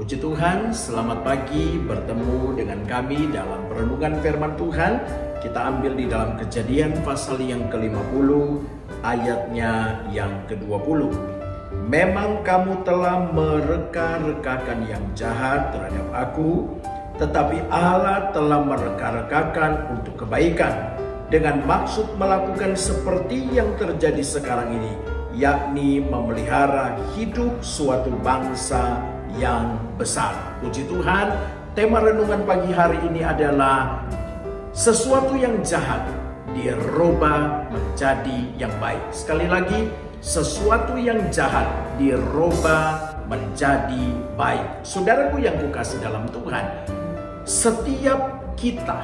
Puji Tuhan, selamat pagi bertemu dengan kami dalam renungan firman Tuhan. Kita ambil di dalam Kejadian pasal yang ke-50, ayatnya yang ke-20. Memang kamu telah mereka-rekakan yang jahat terhadap aku, tetapi Allah telah mereka-rekakan untuk kebaikan, dengan maksud melakukan seperti yang terjadi sekarang ini, yakni memelihara hidup suatu bangsa yang besar. Puji Tuhan, tema renungan pagi hari ini adalah sesuatu yang jahat dirubah menjadi yang baik. Sekali lagi, sesuatu yang jahat dirubah menjadi baik. Saudaraku yang kukasih dalam Tuhan, setiap kita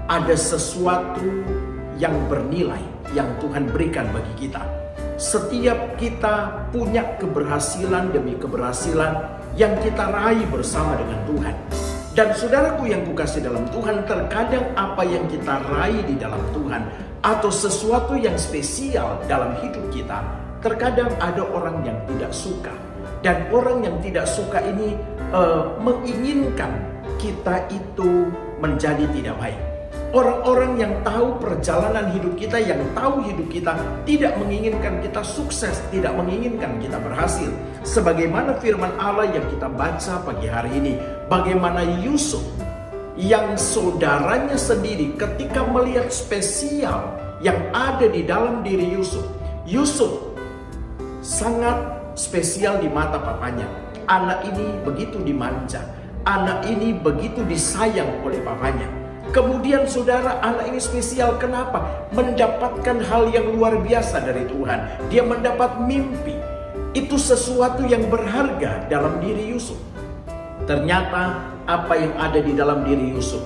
ada sesuatu yang bernilai yang Tuhan berikan bagi kita. Setiap kita punya keberhasilan demi keberhasilan yang kita raih bersama dengan Tuhan. Dan saudaraku yang kukasih dalam Tuhan, terkadang apa yang kita raih di dalam Tuhan atau sesuatu yang spesial dalam hidup kita, terkadang ada orang yang tidak suka. Dan orang yang tidak suka ini menginginkan kita itu menjadi tidak baik. Orang-orang yang tahu perjalanan hidup kita, yang tahu hidup kita, tidak menginginkan kita sukses, tidak menginginkan kita berhasil. Sebagaimana firman Allah yang kita baca pagi hari ini, bagaimana Yusuf yang saudaranya sendiri ketika melihat spesial yang ada di dalam diri Yusuf. Yusuf sangat spesial di mata papanya. Anak ini begitu dimanja, anak ini begitu disayang oleh papanya. Kemudian saudara, anak ini spesial kenapa? Mendapatkan hal yang luar biasa dari Tuhan. Dia mendapat mimpi. Itu sesuatu yang berharga dalam diri Yusuf. Ternyata apa yang ada di dalam diri Yusuf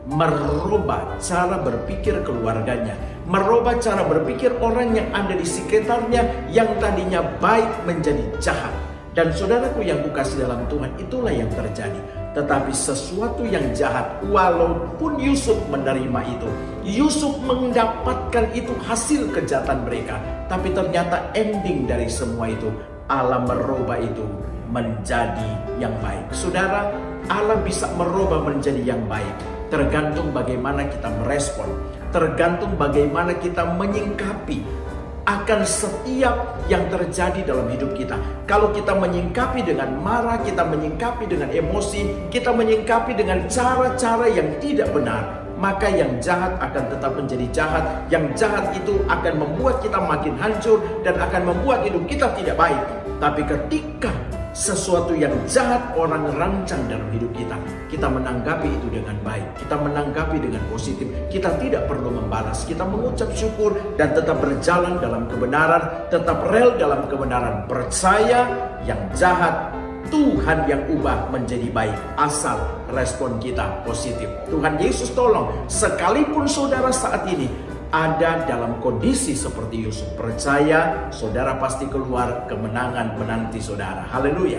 merubah cara berpikir keluarganya, merubah cara berpikir orang yang ada di sekitarnya, yang tadinya baik menjadi jahat. Dan saudaraku yang kukasih dalam Tuhan, itulah yang terjadi. Tetapi sesuatu yang jahat, walaupun Yusuf menerima itu, Yusuf mendapatkan itu hasil kejahatan mereka, tapi ternyata ending dari semua itu, Allah merubah itu menjadi yang baik. Saudara, Allah bisa merubah menjadi yang baik, tergantung bagaimana kita merespon, tergantung bagaimana kita menyingkapi akan setiap yang terjadi dalam hidup kita. Kalau kita menyingkapi dengan marah, kita menyingkapi dengan emosi, kita menyingkapi dengan cara-cara yang tidak benar, maka yang jahat akan tetap menjadi jahat. Yang jahat itu akan membuat kita makin hancur dan akan membuat hidup kita tidak baik. Tapi ketika sesuatu yang jahat orang rancang dalam hidup kita, kita menanggapi itu dengan baik, kita menanggapi dengan positif. Kita tidak perlu membalas, kita mengucap syukur dan tetap berjalan dalam kebenaran, tetap rel dalam kebenaran. Percaya yang jahat Tuhan yang ubah menjadi baik, asal respon kita positif. Tuhan Yesus tolong, sekalipun saudara saat ini ada dalam kondisi seperti Yusuf, percaya saudara pasti keluar kemenangan menanti saudara. Haleluya.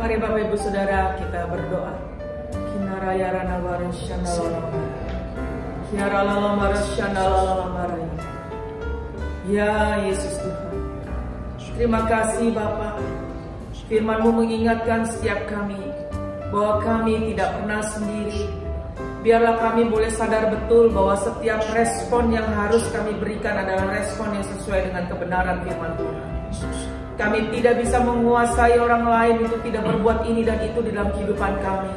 Mari Bapak Ibu Saudara kita berdoa. Ya Yesus Tuhan, terima kasih Bapa. Firman-Mu mengingatkan setiap kami bahwa kami tidak pernah sendiri. Biarlah kami boleh sadar betul bahwa setiap respon yang harus kami berikan adalah respon yang sesuai dengan kebenaran firman Tuhan. Kami tidak bisa menguasai orang lain untuk tidak berbuat ini dan itu di dalam kehidupan kami.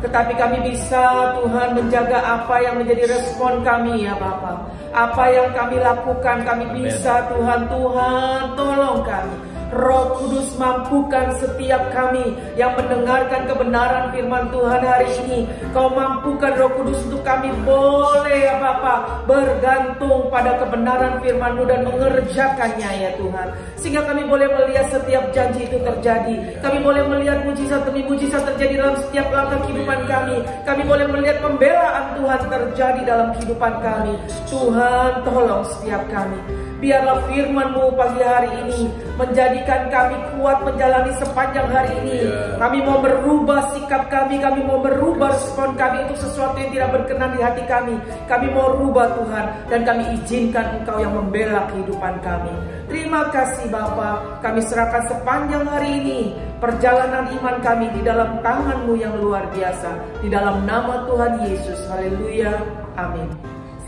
Tetapi kami bisa Tuhan menjaga apa yang menjadi respon kami ya Bapa. Apa yang kami lakukan kami bisa Tuhan. Tuhan tolong kami. Roh Kudus mampukan setiap kami yang mendengarkan kebenaran firman Tuhan hari ini. Kau mampukan Roh Kudus untuk kami boleh ya Bapa bergantung pada kebenaran firman-Mu dan mengerjakannya ya Tuhan. Sehingga kami boleh melihat setiap janji itu terjadi. Kami boleh melihat mujizat demi mujizat terjadi dalam setiap langkah kehidupan kami. Kami boleh melihat pembelaan Tuhan terjadi dalam kehidupan kami. Tuhan tolong setiap kami. Biarlah firman-Mu pagi hari ini menjadikan kami kuat menjalani sepanjang hari ini. Kami mau merubah sikap kami mau merubah respon kami untuk sesuatu yang tidak berkenan di hati kami. Kami mau rubah Tuhan, dan kami izinkan Engkau yang membela kehidupan kami. Terima kasih Bapa, kami serahkan sepanjang hari ini perjalanan iman kami di dalam tangan-Mu yang luar biasa. Di dalam nama Tuhan Yesus, haleluya, amin.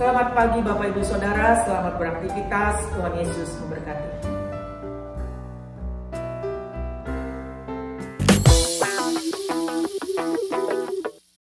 Selamat pagi Bapak Ibu Saudara, selamat beraktivitas, Tuhan Yesus memberkati.